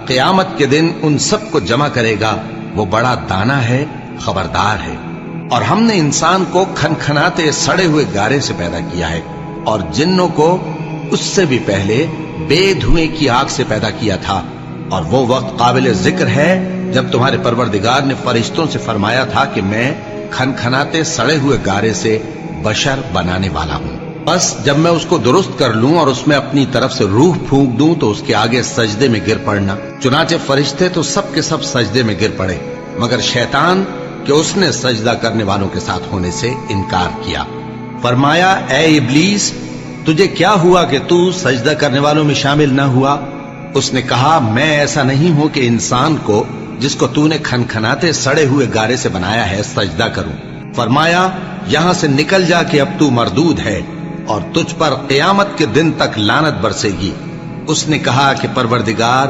قیامت کے دن ان سب کو جمع کرے گا، وہ بڑا دانا ہے، خبردار ہے۔ اور ہم نے انسان کو کھنکھناتے سڑے ہوئے گارے سے پیدا کیا ہے، اور جنوں کو اس سے بھی پہلے بے دھوئیں کی آگ سے پیدا کیا تھا۔ اور وہ وقت قابل ذکر ہے جب تمہارے پروردگار نے فرشتوں سے فرمایا تھا کہ میں کھنکھناتے سڑے ہوئے گارے سے بشر بنانے والا ہوں، بس جب میں اس کو درست کر لوں اور اس میں اپنی طرف سے روح پھونک دوں تو اس کے آگے سجدے میں گر پڑنا۔ چنانچہ فرشتے تو سب کے سب سجدے میں گر پڑے مگر شیطان کہ اس نے سجدہ کرنے والوں کے ساتھ ہونے سے انکار کیا۔ فرمایا اے ابلیس، تجھے کیا ہوا کہ تو سجدہ کرنے والوں میں شامل نہ ہوا؟ اس نے کہا میں ایسا نہیں ہوں کہ انسان کو جس کو تو نے کھنکھناتے سڑے ہوئے گارے سے بنایا ہے سجدہ کروں۔ فرمایا یہاں سے نکل جا کہ اب تو مردود ہے اور تجھ پر قیامت کے دن تک لعنت برسے گی۔ اس نے کہا کہ پروردگار